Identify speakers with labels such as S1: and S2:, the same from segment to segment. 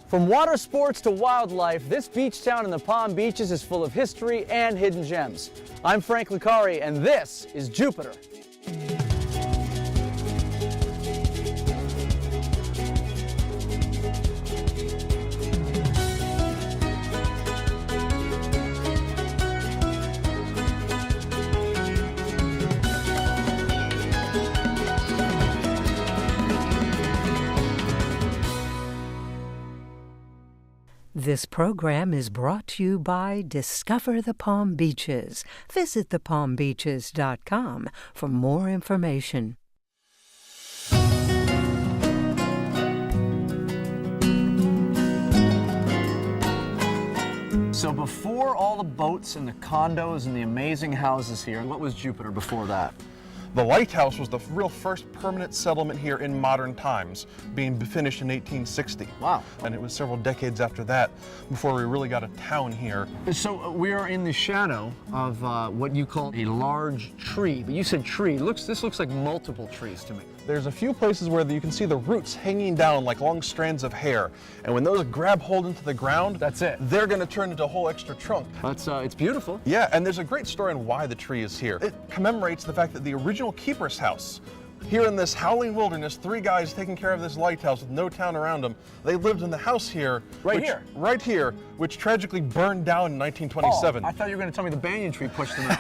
S1: From water sports to wildlife, this beach town in the Palm Beaches is full of history and hidden gems. I'm Frank Licari, and this is Jupiter.
S2: This program is brought to you by Discover the Palm Beaches. Visit thepalmbeaches.com for more information.
S1: So before all the boats and the condos and the amazing houses here, what was Jupiter before that?
S3: The lighthouse was the real first permanent settlement here in modern times, being finished in 1860.
S1: Wow.
S3: And it was several decades after that before we really got a town here.
S1: So we are in the shadow of what you call a large tree, but you said tree. This looks like multiple trees to me.
S3: There's a few places where you can see the roots hanging down like long strands of hair. And when those grab hold into the ground,
S1: that's it.
S3: They're going to turn into a whole extra trunk.
S1: It's beautiful.
S3: Yeah, and there's a great story on why the tree is here. It commemorates the fact that the original keeper's house, here in this howling wilderness, 3 guys taking care of this lighthouse with no town around them. They lived in the house here. Right here, which tragically burned down in 1927.
S1: Oh, I thought you were going to tell me the banyan tree pushed them out.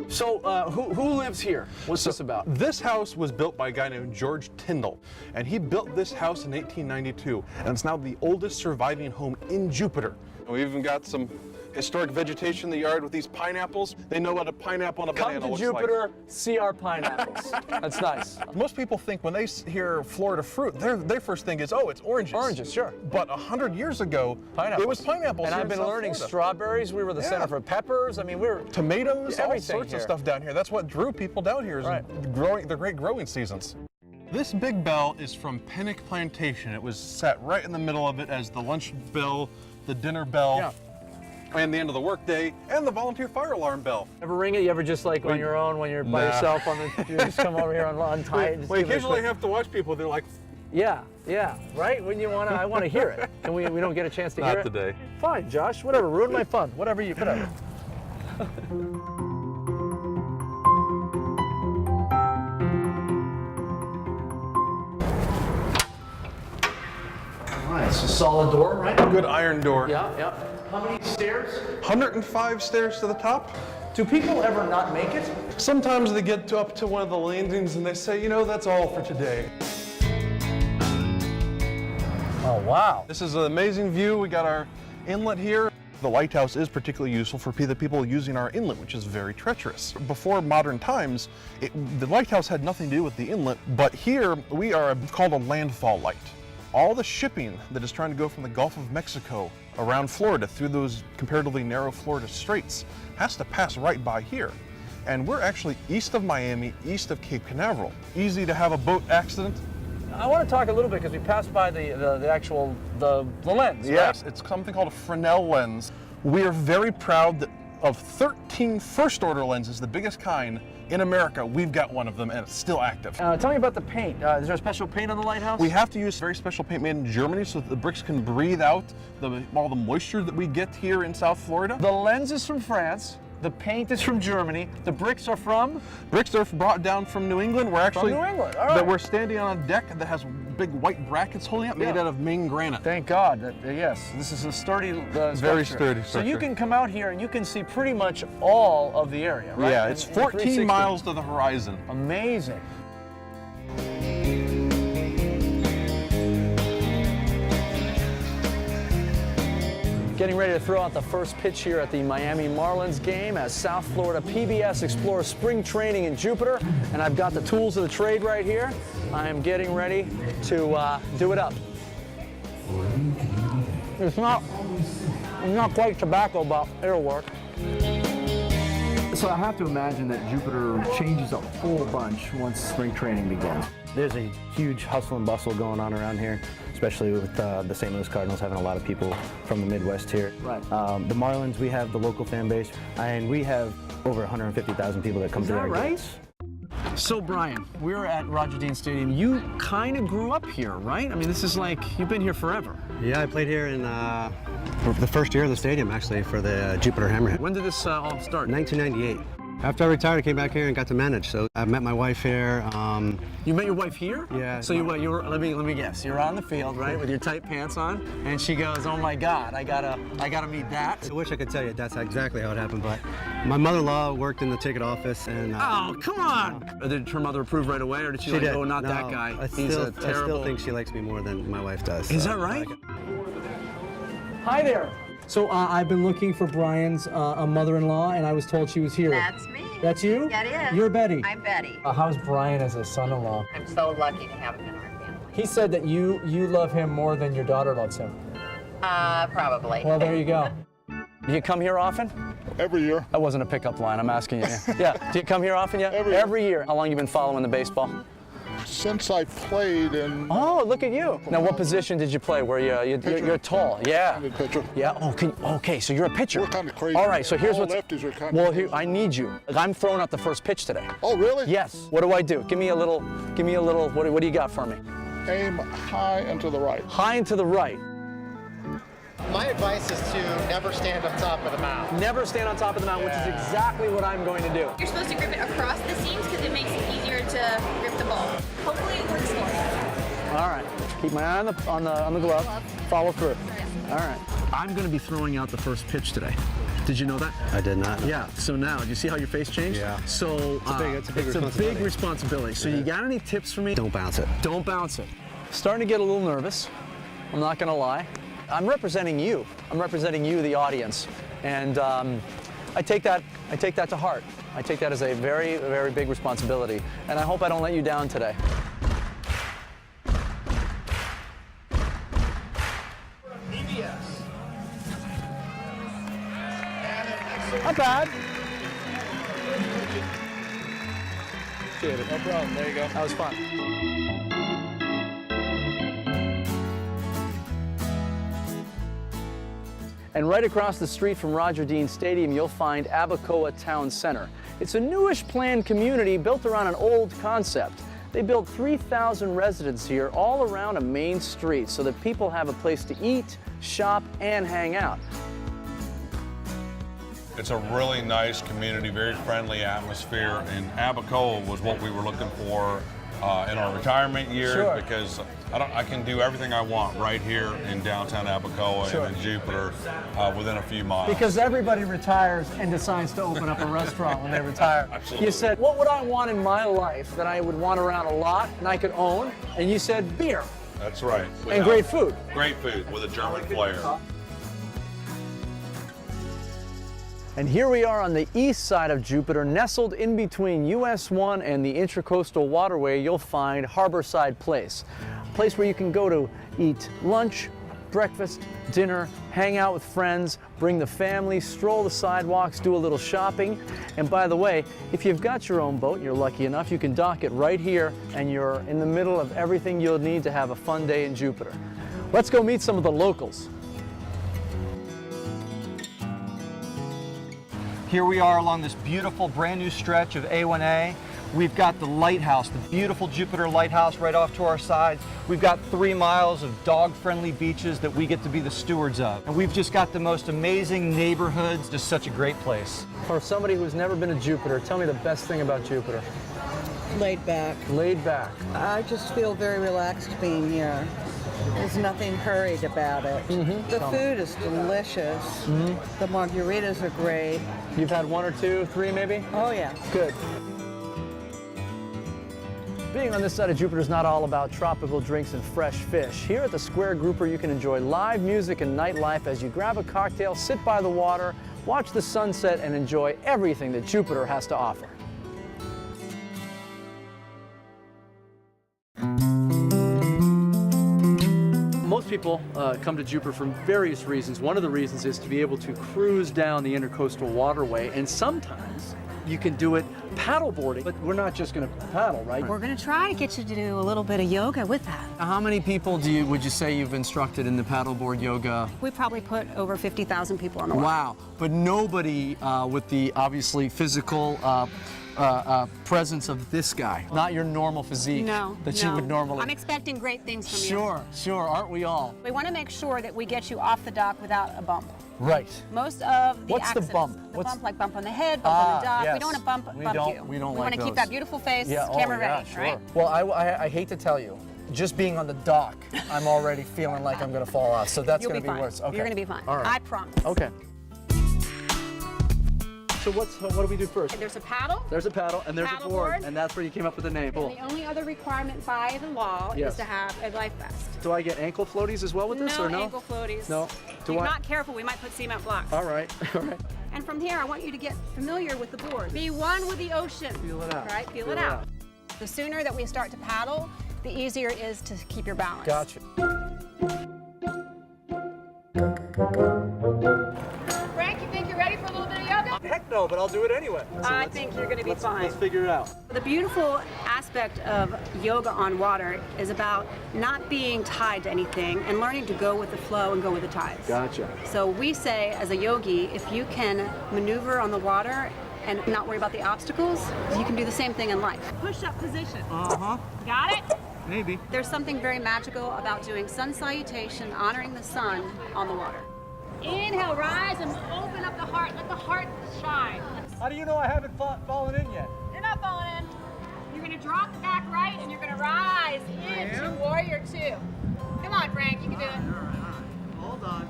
S1: So who lives here? What's this about?
S3: This house was built by a guy named George Tyndall, and he built this house in 1892, and it's now the oldest surviving home in Jupiter. We even got some historic vegetation in the yard with these pineapples. They know what a pineapple and a banana looks like.
S1: Come to Jupiter, see our pineapples. That's nice.
S3: Most people think when they hear Florida fruit, their first thing is, oh, it's oranges.
S1: Oranges, sure.
S3: But 100 years ago, it was pineapples.
S1: And I've been learning strawberries. We were the center for peppers. I mean, we were
S3: tomatoes, all sorts
S1: here.
S3: of stuff down here. That's what drew people down here, is the great growing seasons. This big bell is from Pennock Plantation. It was set right in the middle of it as the lunch bell, the dinner bell, and the end of the workday, and the volunteer fire alarm bell.
S1: Ever ring it? You ever just like on your own when you're by yourself you just come over here untie it?
S3: We occasionally have to watch people. They're like,
S1: yeah, right? When you want to, I want to hear it. And we don't get a chance to hear it?
S3: Not today.
S1: Fine, Josh, whatever, ruin my fun. Whatever. All right, it's a solid door, right?
S3: Good iron door.
S1: Yeah. How many stairs?
S3: 105 stairs to the top.
S1: Do people ever not make it?
S3: Sometimes they get up to one of the landings and they say, you know, that's all for today.
S1: Oh, wow.
S3: This is an amazing view. We got our inlet here. The lighthouse is particularly useful for the people using our inlet, which is very treacherous. Before modern times, the lighthouse had nothing to do with the inlet, but here we are called a landfall light. All the shipping that is trying to go from the Gulf of Mexico around Florida through those comparatively narrow Florida straits has to pass right by here. And we're actually east of Miami, east of Cape Canaveral. Easy to have a boat accident.
S1: I want to talk a little bit because we passed by the actual lens,
S3: Yes,
S1: right?
S3: it's something called a Fresnel lens. We are very proud that of 13 first order lenses, the biggest kind in America, we've got one of them and it's still active.
S1: Tell me about the paint. Is there a special paint on the lighthouse?
S3: We have to use very special paint made in Germany so that the bricks can breathe out all the moisture that we get here in South Florida.
S1: The lens is from France. The paint is from Germany. The bricks are from?
S3: Bricks are brought down from New England. We're actually
S1: from New England. All right.
S3: We're standing on a deck that has big white brackets holding up, made out of Maine granite.
S1: Thank God. Yes, this is a sturdy
S3: very sturdy structure.
S1: So you can come out here and you can see pretty much all of the area, right?
S3: Yeah, it's 14 miles to the horizon.
S1: Amazing. Getting ready to throw out the first pitch here at the Miami Marlins game as South Florida PBS explores spring training in Jupiter, and I've got the tools of the trade right here. I am getting ready to do it up. It's not quite tobacco, but it'll work. So I have to imagine that Jupiter changes a whole bunch once spring training begins.
S4: There's a huge hustle and bustle going on around here, especially with the St. Louis Cardinals having a lot of people from the Midwest here.
S1: Right.
S4: The Marlins, we have the local fan base, and we have over 150,000 people that come to our games.
S1: So Brian, we're at Roger Dean Stadium. You kind of grew up here, right? I mean, this is like, you've been here forever.
S5: Yeah, I played here in the first year of the stadium, actually, for the Jupiter Hammerhead.
S1: When did this all start?
S5: 1998. After I retired, I came back here and got to manage. So I met my wife here.
S1: You met your wife here?
S5: Yeah.
S1: So you were, let me guess. You're on the field, right, with your tight pants on, and she goes, "Oh my God, I gotta meet that."
S5: I wish I could tell you that's exactly how it happened, but my mother-in-law worked in the ticket office, and
S1: Oh, come on! Did her mother approve right away, or did she like,
S5: did.
S1: "Oh, not
S5: No,
S1: that guy.
S5: I
S1: He's a terrible."
S5: I still think she likes me more than my wife does.
S1: Is
S5: so
S1: that right?
S5: I like it.
S1: Hi there. So I've been looking for Brian's mother-in-law, and I was told she was here.
S6: That's me.
S1: That's you?
S6: That is.
S1: You're Betty.
S6: I'm Betty.
S1: How's Brian as a son-in-law?
S6: I'm so lucky to have him in our family.
S1: He said that you love him more than your daughter loves him.
S6: Probably.
S1: Well, there you go. Do you come here often?
S7: Every year.
S1: That wasn't a pickup line, I'm asking you. Yeah. Do you come here often yet?
S7: Every year.
S1: How long you been following the baseball?
S7: Since I played in
S1: Oh, look at you. Now, what position did you play? Where you're tall? Yeah.
S7: the pitcher,
S1: Yeah. Oh, okay. So you're a pitcher.
S7: we're kind of crazy.
S1: All right. So here's
S7: All
S1: what's.
S7: lefties are kind
S1: Well,
S7: of
S1: here, I need you. I'm throwing out the first pitch today.
S7: Oh, really?
S1: Yes. What do I do? Give me a little. What do you got for me?
S7: Aim high and to the right.
S1: High and to the right.
S8: My advice is to never stand on top of the mound.
S1: Never stand on top of the mound, which is exactly what I'm going to do.
S9: You're supposed to grip it across the seams because it makes it easier to grip the ball. Hopefully it works for you.
S1: All right. Keep my eye on the glove. Follow through. All right. I'm going to be throwing out the first pitch today. Did you know that?
S5: I did not.
S1: Yeah. So now, do you see how your face changed?
S5: Yeah.
S1: So
S5: it's a big
S1: big
S5: responsibility.
S1: responsibility. So you got any tips for me?
S5: Don't bounce it.
S1: Don't bounce it. Starting to get a little nervous. I'm not going to lie. I'm representing you. I'm representing you, the audience, and I take that to heart. I take that as a very, very big responsibility, and I hope I don't let you down today. Not bad. No problem. There you go. That was fun. And right across the street from Roger Dean Stadium, you'll find Abacoa Town Center. It's a newish planned community built around an old concept. They built 3,000 residents here all around a main street so that people have a place to eat, shop, and hang out.
S10: It's a really nice community, very friendly atmosphere, and Abacoa was what we were looking for in our retirement years.
S1: Sure.
S10: Because I can do everything I want right here in downtown Abacoa
S1: Sure.
S10: and in Jupiter within a few miles.
S1: Because everybody retires and decides to open up a restaurant when they retire.
S10: Absolutely.
S1: You said, what would I want in my life that I would want around a lot and I could own? And you said beer.
S10: That's right.
S1: And great food.
S10: Great food with a German flair.
S1: And here we are on the east side of Jupiter, nestled in between US 1 and the Intracoastal Waterway. You'll find Harborside Place, a place where you can go to eat lunch, breakfast, dinner, hang out with friends, bring the family, stroll the sidewalks, do a little shopping. And by the way, if you've got your own boat, you're lucky enough, you can dock it right here, and you're in the middle of everything you'll need to have a fun day in Jupiter. Let's go meet some of the locals.
S11: Here we are along this beautiful brand new stretch of A1A. We've got the lighthouse, the beautiful Jupiter lighthouse right off to our sides. We've got 3 miles of dog-friendly beaches that we get to be the stewards of. And we've just got the most amazing neighborhoods, just such a great place.
S1: For somebody who's never been to Jupiter, tell me the best thing about Jupiter.
S12: Laid back.
S1: Laid back.
S12: I just feel very relaxed being here. There's nothing hurried about it. The food is delicious. The margaritas are great.
S1: You've had 1 or 2, 3 maybe?
S12: Oh yeah.
S1: Good. Being on this side of Jupiter is not all about tropical drinks and fresh fish. Here at the Square Grouper, you can enjoy live music and nightlife as you grab a cocktail, sit by the water, watch the sunset, and enjoy everything that Jupiter has to offer. Most people come to Jupiter for various reasons. One of the reasons is to be able to cruise down the Intercoastal Waterway, and sometimes you can do it paddleboarding, but we're not just going to paddle, right?
S9: We're going to try to get you to do a little bit of yoga with that.
S1: How many people would you say you've instructed in the paddleboard yoga?
S9: We probably put over 50,000 people on the water.
S1: Wow, but nobody with the obviously physical presence of this guy, not your normal physique that you would normally.
S13: I'm expecting great things from you.
S1: Sure, aren't we all?
S13: We want to make sure that we get you off the dock without a bump.
S1: Right.
S13: Most of the
S1: What's
S13: accidents,
S1: the bump?
S13: Like bump on the head, bump on the dock.
S1: Yes.
S13: We don't want to bump you.
S1: We don't
S13: We
S1: like
S13: want to keep
S1: those.
S13: that beautiful face, camera ready, right?
S1: Well, I hate to tell you, just being on the dock, I'm already feeling like I'm going to fall off. So that's going to be worse. Okay.
S13: You're going to be fine.
S1: All right.
S13: I promise.
S1: Okay. So what do we do first?
S13: There's a paddle.
S1: There's a paddle and there's a board, and that's where you came up with the name. Cool.
S13: And the only other requirement by the law
S1: Yes.
S13: is to have a life vest.
S1: Do I get ankle floaties as well with this, or no?
S13: No ankle floaties.
S1: No.
S13: If you're not careful, we might put cement blocks.
S1: All right. All right.
S13: And from here, I want you to get familiar with the board. Be one with the ocean.
S1: Feel it out.
S13: Right? Feel it out. The sooner that we start to paddle, the easier it is to keep your balance.
S1: Gotcha.
S13: Frank, you think you're ready for a little bit of yoga?
S1: Heck no, but I'll do it anyway. So
S13: I think you're going to be fine.
S1: Let's figure it out.
S13: The beautiful aspect of yoga on water is about not being tied to anything and learning to go with the flow and go with the tides.
S1: Gotcha.
S13: So we say, as a yogi, if you can maneuver on the water and not worry about the obstacles, you can do the same thing in life. Push-up position.
S1: Uh-huh.
S13: Got it?
S1: Maybe.
S13: There's something very magical about doing sun salutation, honoring the sun on the water. Inhale, rise and open up the heart. Let the heart shine.
S1: How do you know I haven't fallen in yet?
S13: You're not falling in. You're going to drop back right and you're going to rise into warrior two. Come on, Frank, you can do it.
S1: All right. Hold on.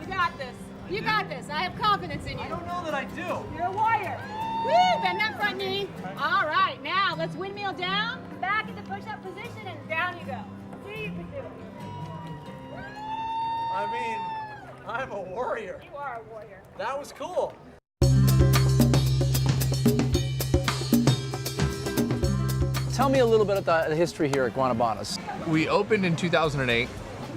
S13: You got this. You got this. I have confidence in you.
S1: I don't know that I do.
S13: You're a warrior. Woo! Bend that front knee. All right, now let's windmill down, back into push-up position, and down you go. See, you can do it.
S1: I mean, I'm a warrior.
S13: You are a warrior.
S1: That was cool. Tell me a little bit about the history here at Guanabanas.
S14: We opened in 2008.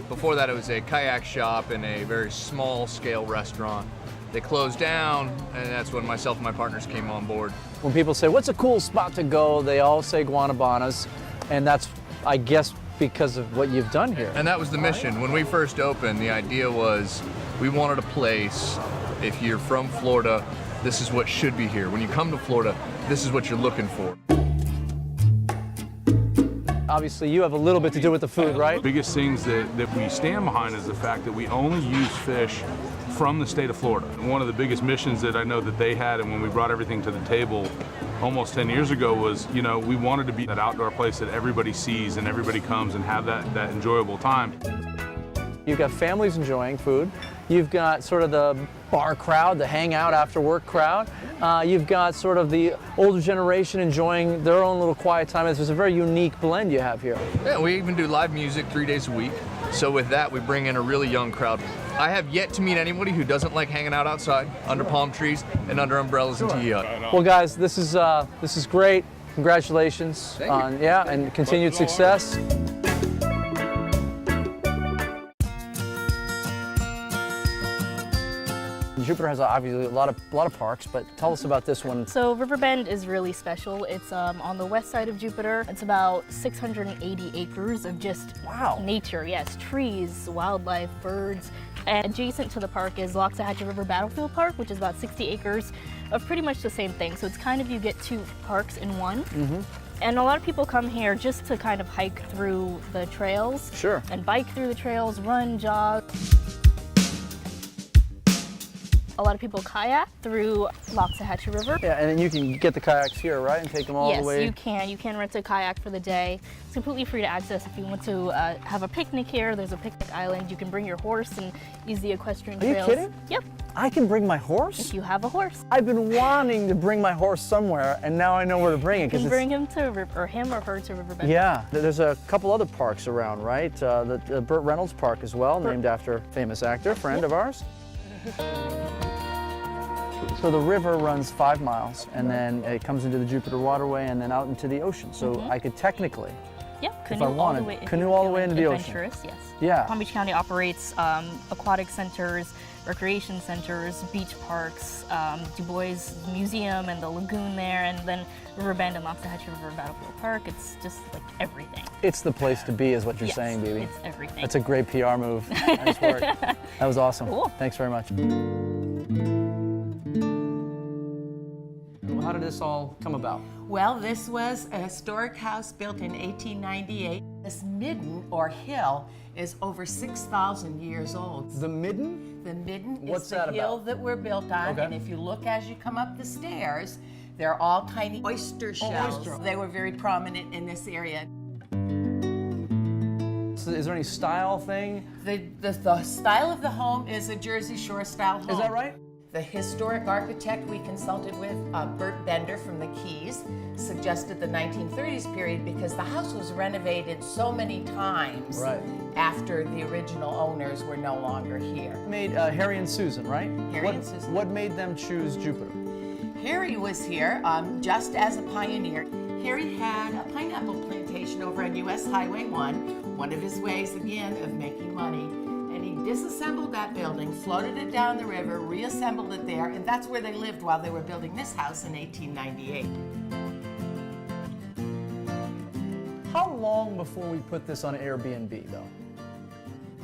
S14: Before that, it was a kayak shop and a very small scale restaurant. They closed down, and that's when myself and my partners came on board.
S1: When people say, what's a cool spot to go, they all say Guanabanas, and that's, I guess, because of what you've done here.
S14: And that was the mission. When we first opened, the idea was we wanted a place, if you're from Florida, this is what should be here. When you come to Florida, this is what you're looking for.
S1: Obviously, you have a little bit to do with the food, right?
S15: The biggest things that we stand behind is the fact that we only use fish from the state of Florida. One of the biggest missions that I know that they had, and when we brought everything to the table almost 10 years ago, was, you know, we wanted to be that outdoor place that everybody sees and everybody comes and have that enjoyable time.
S1: You've got families enjoying food. You've got sort of the bar crowd, the hangout after work crowd. You've got sort of the older generation enjoying their own little quiet time. It's a very unique blend you have here.
S14: Yeah, we even do live music 3 days a week. So with that, we bring in a really young crowd. I have yet to meet anybody who doesn't like hanging out outside under palm trees and under umbrellas and tiki hut.
S1: Well, guys, this is great. Congratulations on and continued success. Jupiter has obviously a lot of parks, but tell us about this one.
S16: So Riverbend is really special. It's on the west side of Jupiter. It's about 680 acres of just nature. Yes, trees, wildlife, birds. And adjacent to the park is Loxahatchee River Battlefield Park, which is about 60 acres of pretty much the same thing. So it's kind of, you get two parks in one.
S1: Mm-hmm.
S16: And a lot of people come here just to kind of hike through the trails.
S1: Sure.
S16: And bike through the trails, run, jog. A lot of people kayak through Loxahatchee River.
S1: Yeah, and then you can get the kayaks here, right, and take them all the way?
S16: Yes, you can. You can rent a kayak for the day. It's completely free to access. If you want to have a picnic here, there's a picnic island. You can bring your horse and use the equestrian trails.
S1: Are you kidding?
S16: Yep.
S1: I can bring my horse?
S16: If you have a horse.
S1: I've been wanting to bring my horse somewhere, and now I know where to bring it.
S16: You can bring him to him or her to Riverbend.
S1: Yeah, there's a couple other parks around, right? The Burt Reynolds Park as well, named after a famous actor, friend of ours. So the river runs 5 miles, and then it comes into the Jupiter waterway and then out into the ocean. So I could technically, if I wanted, canoe all the way into the ocean.
S16: Adventurous, yes.
S1: Yeah.
S16: Palm Beach County operates aquatic centers, recreation centers, beach parks, Du Bois Museum and the lagoon there, and then Riverbend and Loxahatchee River Battlefield Park. It's just like everything.
S1: It's the place to be is what you're saying, baby.
S16: It's everything.
S1: That's a great PR move. Nice work. That was awesome.
S16: Cool.
S1: Thanks very much. How did this all come about?
S17: Well, this was a historic house built in 1898. This midden, or hill, is over 6,000 years old.
S1: The midden?
S17: The midden
S1: What's
S17: is the
S1: that
S17: hill
S1: about?
S17: that we're built on,
S1: Okay.
S17: and if you look as you come up the stairs, they're all tiny oyster shells.
S1: oyster.
S17: They were very prominent in this area.
S1: So is there any style thing?
S17: The style of the home is a Jersey Shore style home.
S1: Is that right?
S17: The historic architect we consulted with, Bert Bender from the Keys, suggested the 1930s period because the house was renovated so many times after the original owners were no longer here.
S1: Made Harry and Susan, right?
S17: Harry and Susan.
S1: What made them choose Jupiter?
S17: Harry was here just as a pioneer. Harry had a pineapple plantation over on US Highway 1, one of his ways, again, of making money. And he disassembled that building, floated it down the river, reassembled it there, and that's where they lived while they were building this house in 1898.
S1: How long before we put this on Airbnb, though?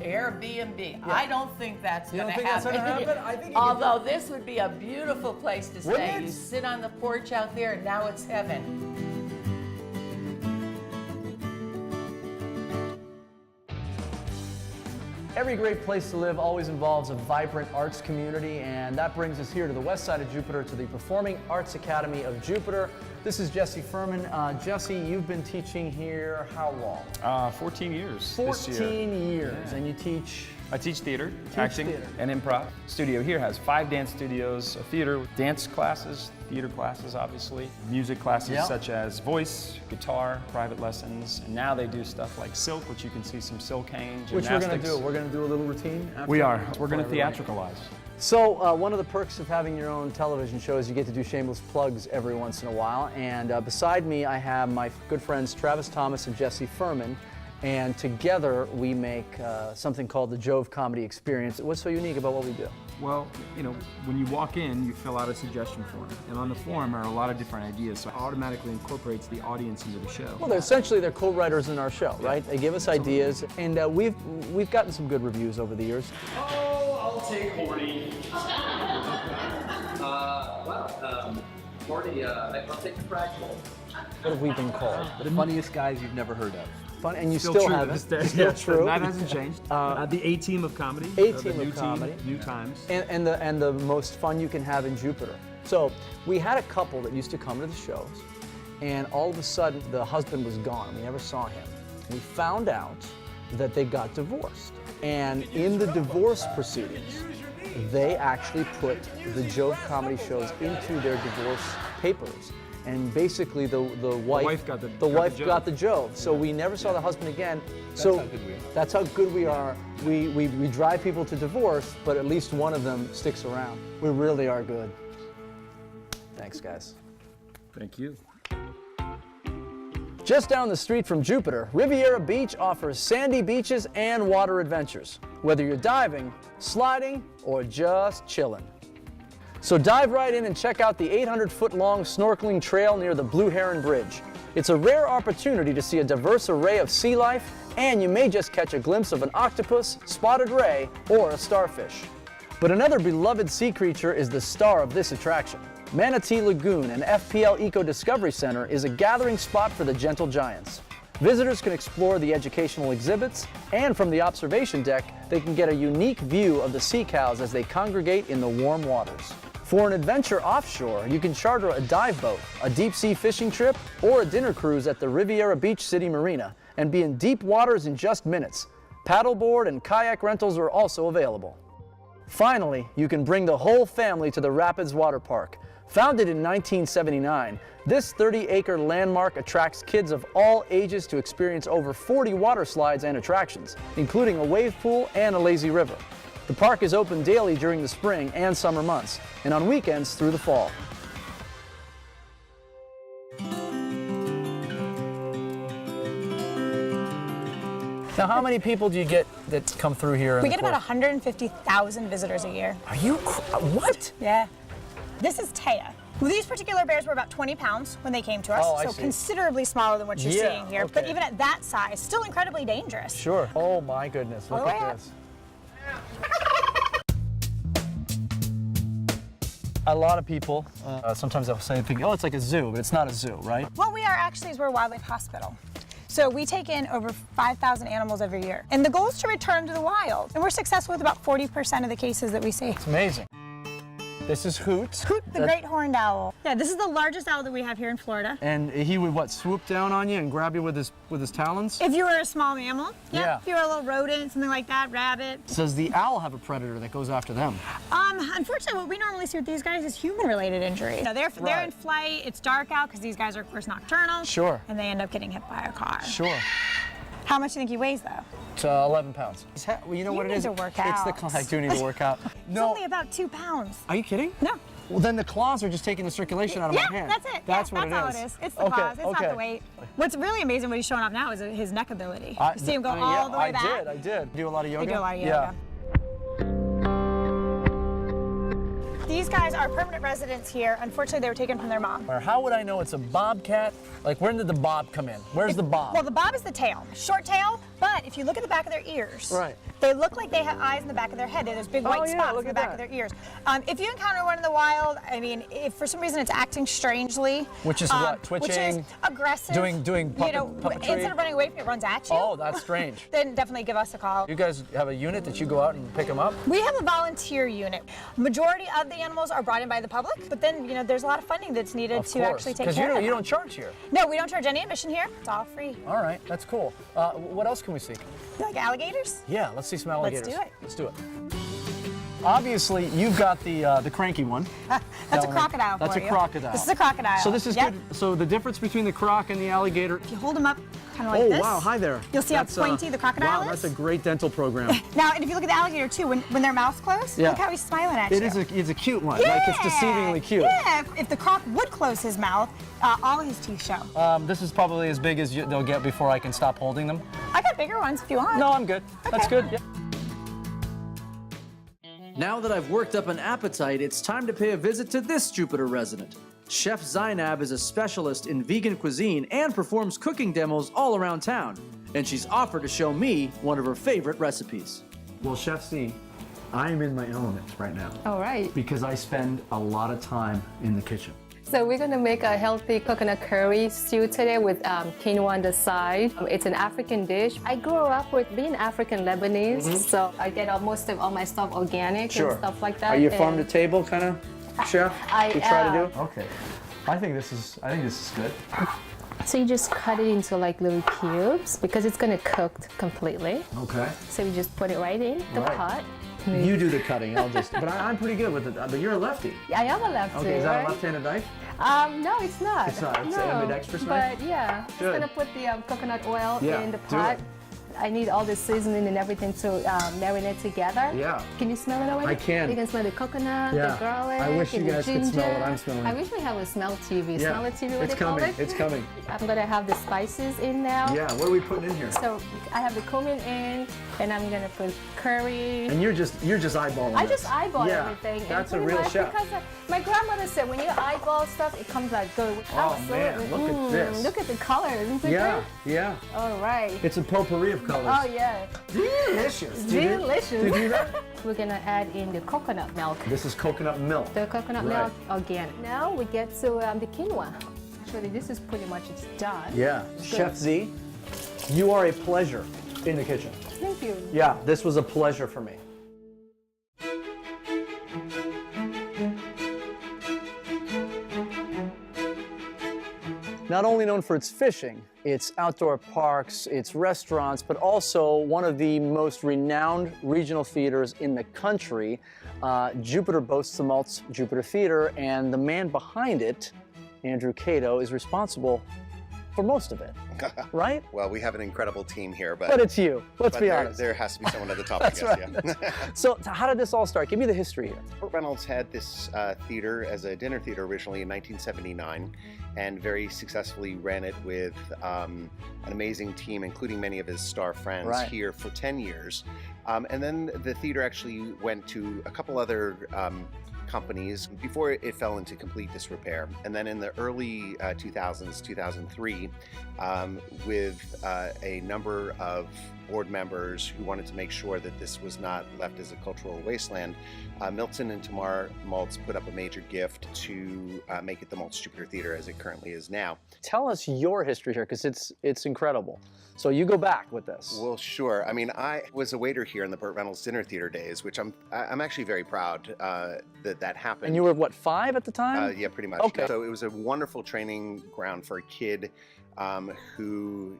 S17: Airbnb. I don't think that's going to happen.
S1: That's gonna happen? I think
S17: Although this would be a beautiful place to stay.
S1: Wouldn't it?
S17: You sit on the porch out there, and now it's heaven.
S1: Every great place to live always involves a vibrant arts community, and that brings us here to the west side of Jupiter to the Performing Arts Academy of Jupiter. This is Jesse Furman. Jesse, you've been teaching here how long?
S18: 14 years.
S1: 14 years, and you teach?
S18: I teach theater, acting, and improv. Studio here has 5 dance studios, a theater, dance classes, theater classes, obviously, music classes such as voice, guitar, private lessons, and now they do stuff like silk, which you can see some silk hanging, gymnastics.
S1: Which we're going to do. We're going to do a little routine after.
S18: We are. We're going to theatricalize.
S1: So one of the perks of having your own television show is you get to do shameless plugs every once in a while. And beside me, I have my good friends Travis Thomas and Jesse Furman. And together we make something called the Jove Comedy Experience. What's so unique about what we do?
S19: Well, you know, when you walk in, you fill out a suggestion form. And on the form are a lot of different ideas, so it automatically incorporates the audience into the show.
S1: Well, essentially they're co-writers in our show, right? They give us ideas, and we've gotten some good reviews over the years.
S20: Oh, I'll take horny. Horny, I'll take the fragile.
S1: What have we been called?
S11: The funniest guys you've never heard of.
S1: Fun, and you
S19: Still
S1: still
S19: true to
S1: haven't.
S19: this day.
S1: Still
S19: Yes,
S1: true.
S19: That hasn't changed. The A-Team of comedy.
S1: A-Team
S19: the
S1: of
S19: new
S1: comedy.
S19: Team, new times.
S1: And the most fun you can have in Jupiter. So we had a couple that used to come to the shows, and all of a sudden the husband was gone. We never saw him. We found out that they got divorced. And in the divorce proceedings, they actually put the Jove comedy shows into their divorce papers. And basically the wife got the Jove. So we never saw the husband again. That's how good we are. We drive people to divorce, but at least one of them sticks around. We really are good. Thanks, guys.
S19: Thank you.
S1: Just down the street from Jupiter, Riviera Beach offers sandy beaches and water adventures, whether you're diving, sliding, or just chilling. So dive right in and check out the 800-foot-long snorkeling trail near the Blue Heron Bridge. It's a rare opportunity to see a diverse array of sea life, and you may just catch a glimpse of an octopus, spotted ray, or a starfish. But another beloved sea creature is the star of this attraction. Manatee Lagoon and FPL Eco Discovery Center is a gathering spot for the gentle giants. Visitors can explore the educational exhibits, and from the observation deck, they can get a unique view of the sea cows as they congregate in the warm waters. For an adventure offshore, you can charter a dive boat, a deep-sea fishing trip, or a dinner cruise at the Riviera Beach City Marina and be in deep waters in just minutes. Paddleboard and kayak rentals are also available. Finally, you can bring the whole family to the Rapids Water Park. Founded in 1979, this 30-acre landmark attracts kids of all ages to experience over 40 water slides and attractions, including a wave pool and a lazy river. The park is open daily during the spring and summer months, and on weekends through the fall. Now, how many people do you get that come through here?
S21: We get about 150,000 visitors a year.
S1: Are you, what?
S21: Yeah. This is Taya. These particular bears were about 20 pounds when they came to us, so considerably smaller than what you're seeing here.
S1: Okay.
S21: But even at that size, still incredibly dangerous.
S1: Sure. Oh my goodness, look at this. a lot of people, sometimes they'll say, oh, it's like a zoo, but it's not a zoo, right?
S21: What we are actually is we're a wildlife hospital. So we take in over 5,000 animals every year. And the goal is to return them to the wild. And we're successful with about 40% of the cases that we see.
S1: It's amazing. This is Hoot.
S21: Hoot, the great horned owl. Yeah, this is the largest owl that we have here in Florida.
S1: And he would, what, swoop down on you and grab you with his talons?
S21: If you were a small mammal.
S1: Yeah.
S21: If you were a little rodent, something like that, rabbit.
S1: Does the owl have a predator that goes after them?
S21: Unfortunately, what we normally see with these guys is human-related injury. So they're in flight, it's dark out because these guys are, of course, nocturnal.
S1: Sure.
S21: And they end up getting hit by a car.
S1: Sure.
S21: How much do you think he weighs, though?
S1: It's 11 pounds. Well, you know what it is?
S21: You need to work out.
S1: I do need to work out.
S21: It's only about 2 pounds.
S1: Are you kidding?
S21: No.
S1: Well, then the claws are just taking the circulation out of my hand.
S21: Yeah, that's it.
S1: That's
S21: what
S1: it is.
S21: It is. It's the claws. It's not the weight. What's really amazing, what he's showing off now, is his neck ability. You see him go all the way back?
S1: I did. Do a lot of yoga?
S21: We do a lot of yoga. These guys are permanent residents here. Unfortunately, they were taken from their mom.
S1: How would I know it's a bobcat? Like, where did the bob come in? Where's the bob?
S21: Well, the bob is the tail. Short tail, but if you look at the back of their ears, they look like they have eyes in the back of their head. There's big white spots in the back of their ears. If you encounter one in the wild, I mean, if for some reason it's acting strangely.
S1: Which is what? Twitching?
S21: Which is aggressive.
S1: Doing puppetry?
S21: Instead of running away from you, it runs at you.
S1: Oh, that's strange.
S21: Then definitely give us a call.
S1: You guys have a unit that you go out and pick them up?
S21: We have a volunteer unit. Majority of the animals are brought in by the public, but then, there's a lot of funding that's needed to actually take care of them.
S1: Because you don't charge here.
S21: No, we don't charge any admission here. It's all free.
S1: All right, that's cool. What else can we see?
S21: You like alligators?
S1: Yeah, let's see some alligators.
S21: Let's do it.
S1: Let's do it. Obviously, you've got the cranky one.
S21: That's a crocodile for you.
S1: That's a crocodile.
S21: This is a crocodile.
S1: So this is good. So the difference between the croc and the alligator.
S21: If you hold them up kind of like this.
S1: Oh, wow, hi there.
S21: You'll see how pointy the crocodile is.
S1: Wow, that's a great dental program.
S21: Now, and if you look at the alligator too, when their mouth's closed, look how he's smiling at you.
S1: It's a cute one.
S21: Yeah.
S1: Like, it's deceivingly cute.
S21: Yeah, if the croc would close his mouth, all of his teeth show.
S1: This is probably as big as they'll get before I can stop holding them.
S21: I got bigger ones if you want.
S1: No, I'm good.
S21: Okay.
S1: That's good. Yeah. Now that I've worked up an appetite, it's time to pay a visit to this Jupiter resident. Chef Zainab is a specialist in vegan cuisine and performs cooking demos all around town. And she's offered to show me one of her favorite recipes. Well, Chef Z, I am in my element right now.
S2: All right.
S1: Because I spend a lot of time in the kitchen.
S2: So we're going to make a healthy coconut curry stew today with quinoa on the side. It's an African dish. I grew up with being African Lebanese, so I get most of all my stuff organic and stuff like that.
S1: Are you a farm to table kind of chef? You try to do? Okay. I think this is good.
S2: So you just cut it into like little cubes because it's going to cook completely.
S1: Okay.
S2: So you just put it right in the pot.
S1: You do the cutting. But I'm pretty good with it. But you're a lefty.
S2: I am a lefty.
S1: Okay, is that a left-handed knife?
S2: No, it's not.
S1: It's not. It's an ambidextrous
S2: knife?
S1: But
S2: yeah, just
S1: Good.
S2: gonna put the coconut oil in the pot. I need all the seasoning and everything to marinate together.
S1: Yeah.
S2: Can you smell it already?
S1: I can.
S2: You can smell the coconut, the garlic,
S1: I wish you guys could smell what I'm smelling.
S2: I wish we have a smell TV.
S1: Yeah.
S2: Smell it TV, what
S1: it's
S2: they call
S1: coming.
S2: it?
S1: It's coming.
S2: I'm gonna have the spices in now.
S1: Yeah, what are we putting in here?
S2: So I have the cumin in, and I'm gonna put curry.
S1: And you're just eyeballing
S2: I
S1: this.
S2: just eyeball everything.
S1: That's
S2: and
S1: a real chef.
S2: Because my grandmother said when you eyeball stuff, it comes out good.
S1: Oh man, look at this.
S2: Look at the colors. Isn't it
S1: Yeah,
S2: great?
S1: yeah.
S2: All right.
S1: It's a potpourri of colors.
S2: Oh yeah.
S1: Delicious.
S2: Delicious.
S1: Did you do that?
S2: We're gonna add in the coconut milk.
S1: This is coconut milk.
S2: The coconut milk organic. Now we get to the quinoa. Actually, this is pretty much done.
S1: Yeah. Chef Z, you are a pleasure in the kitchen.
S2: Thank you.
S1: Yeah, this was a pleasure for me. Not only known for its fishing, its outdoor parks, its restaurants, but also one of the most renowned regional theaters in the country. Jupiter boasts the Maltz Jupiter Theater, and the man behind it, Andrew Cato, is responsible for most of it, right?
S22: Well, we have an incredible team here, but
S1: But it's you. Let's be honest.
S22: There has to be someone at the top,
S1: That's
S22: I guess.
S1: right.
S22: Yeah.
S1: So how did this all start? Give me the history here.
S22: Burt Reynolds had this theater as a dinner theater originally in 1979, and very successfully ran it with an amazing team, including many of his star friends here for 10 years. And then the theater actually went to a couple other companies before it fell into complete disrepair. And then in the early 2000s, 2003, with a number of board members who wanted to make sure that this was not left as a cultural wasteland, Milton and Tamar Maltz put up a major gift to make it the Maltz Jupiter Theater as it currently is now.
S1: Tell us your history here, because it's incredible. So you go back with this.
S22: Well, sure. I mean, I was a waiter here in the Burt Reynolds Dinner Theater days, which I'm actually very proud that happened.
S1: And you were, what, 5 at the time?
S22: Yeah, pretty much.
S1: Okay.
S22: So it was a wonderful training ground for a kid who,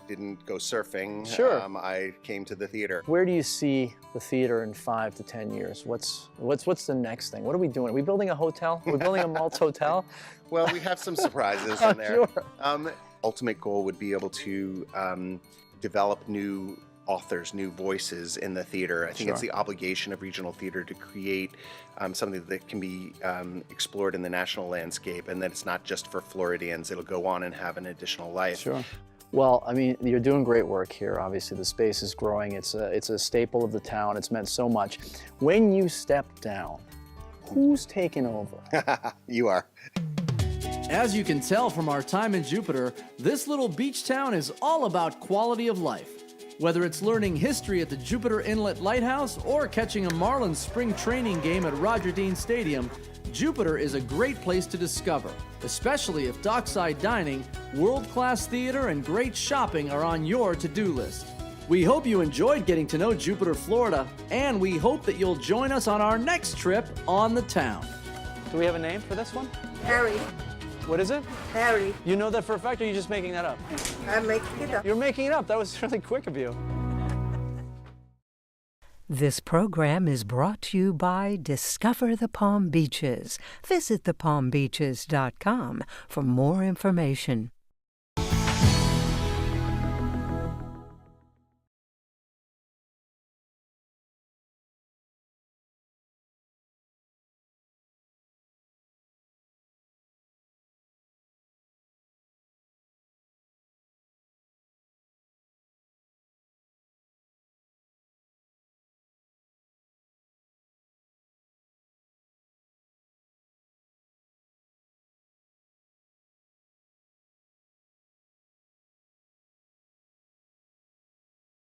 S22: didn't go surfing.
S1: Sure.
S22: I came to the theater.
S1: Where do you see the theater in 5 to 10 years? What's the next thing? What are we doing? Are we building a hotel? Are we building a Maltz hotel?
S22: Well, we have some surprises in there.
S1: Sure.
S22: Ultimate goal would be able to develop new authors, new voices in the theater. I think it's the obligation of regional theater to create something that can be explored in the national landscape, and that it's not just for Floridians. It'll go on and have an additional life.
S1: Sure. Well, I mean, you're doing great work here. Obviously, the space is growing. It's a staple of the town. It's meant so much. When you step down, who's taking over?
S22: You are.
S1: As you can tell from our time in Jupiter, this little beach town is all about quality of life. Whether it's learning history at the Jupiter Inlet Lighthouse or catching a Marlins spring training game at Roger Dean Stadium, Jupiter is a great place to discover, especially if dockside dining, world-class theater, and great shopping are on your to-do list. We hope you enjoyed getting to know Jupiter, Florida, and we hope that you'll join us on our next trip on the town. Do we have a name for this one?
S12: Harry.
S1: What is it?
S12: Harry.
S1: You know that for a fact, or are you just making that up?
S12: I'm making it up.
S1: You're making it up. That was really quick of you.
S3: This program is brought to you by Discover the Palm Beaches. Visit thepalmbeaches.com for more information.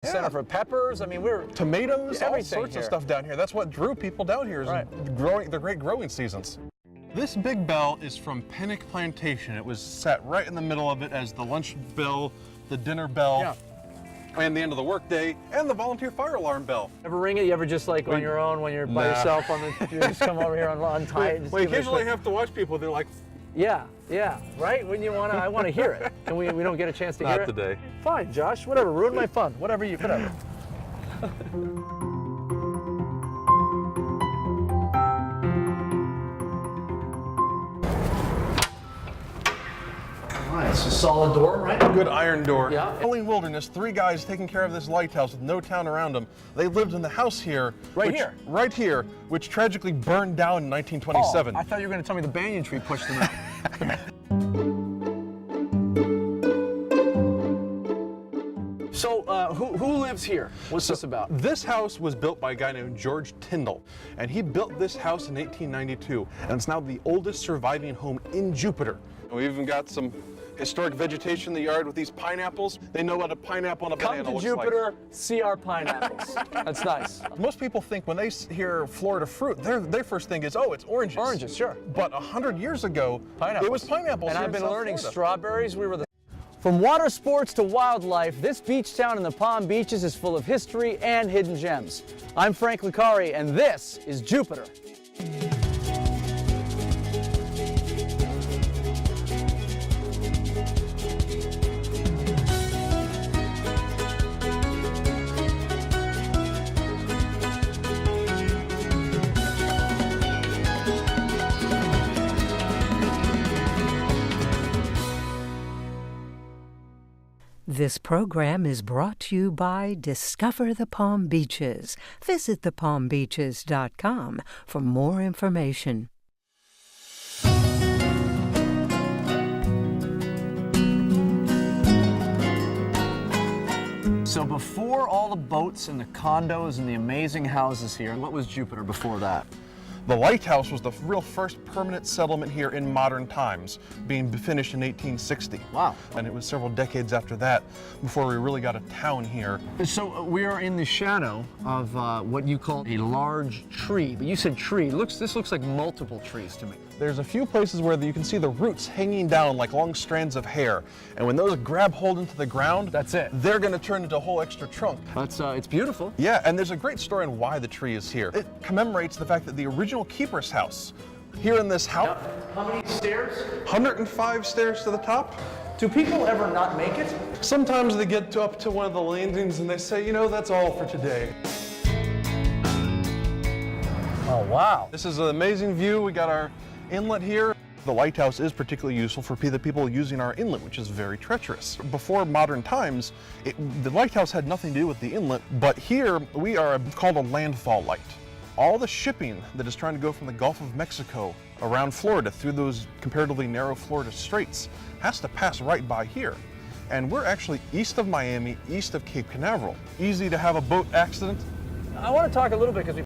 S1: Center for peppers. I mean, we're
S4: tomatoes, all
S1: everything
S4: sorts
S1: here.
S4: of stuff down here. That's what drew people down here is the great growing seasons. This big bell is from Pennock Plantation. It was set right in the middle of it as the lunch bell, the dinner bell, and the end of the workday, and the volunteer fire alarm bell.
S1: Ever ring it? You ever just like on your own when you're by yourself on the? You just come over here on tie.
S4: We occasionally have to watch people. They're like,
S1: yeah, right? When you wanna, I want to hear it. Can we don't get a chance to hear it?
S4: not today.
S1: Fine, Josh. Whatever. Ruin my fun. Whatever. It's a solid door, right?
S4: Good iron door.
S1: Yeah.
S4: Rolling wilderness, 3 guys taking care of this lighthouse with no town around them. They lived in the house here. Right here, which tragically burned down in 1927.
S1: Oh, I thought you were going to tell me the banyan tree pushed them out. So, who lives here? What's this about?
S4: This house was built by a guy named George Tyndall, and he built this house in 1892, and it's now the oldest surviving home in Jupiter. We've even got some historic vegetation in the yard with these pineapples. They know what a pineapple and a banana
S1: Come
S4: looks
S1: to
S4: like.
S1: Jupiter, see our pineapples. That's nice.
S4: Most people think when they hear Florida fruit, their first thing is, oh, it's oranges.
S1: Oranges, sure.
S4: But 100 years ago, it was pineapples.
S1: And
S4: here
S1: I've
S4: in
S1: been
S4: South
S1: learning
S4: Florida.
S1: strawberries. We were the From water sports to wildlife, this beach town in the Palm Beaches is full of history and hidden gems. I'm Frank Licari, and this is Jupiter.
S3: This program is brought to you by Discover the Palm Beaches. Visit thepalmbeaches.com for more information.
S1: So before all the boats and the condos and the amazing houses here, what was Jupiter before that?
S4: The lighthouse was the real first permanent settlement here in modern times, being finished in 1860.
S1: Wow.
S4: And it was several decades after that before we really got a town here.
S1: So we are in the shadow of what you call a large tree, but you said tree. This looks like multiple trees to me.
S4: There's a few places where you can see the roots hanging down like long strands of hair. And when those grab hold into the ground,
S1: that's it.
S4: They're gonna turn into a whole extra trunk.
S1: It's beautiful.
S4: Yeah, and there's a great story on why the tree is here. It commemorates the fact that the original keeper's house, here in this house.
S1: How many stairs?
S4: 105 stairs to the top.
S1: Do people ever not make it?
S4: Sometimes they get up to one of the landings and they say, you know, that's all for today.
S1: Oh, wow.
S4: This is an amazing view. We got our inlet here. The lighthouse is particularly useful for the people using our inlet, which is very treacherous. Before modern times, the lighthouse had nothing to do with the inlet, but here we are called a landfall light. All the shipping that is trying to go from the Gulf of Mexico around Florida through those comparatively narrow Florida straits has to pass right by here. And we're actually east of Miami, east of Cape Canaveral. Easy to have a boat accident.
S1: I want to talk a little bit because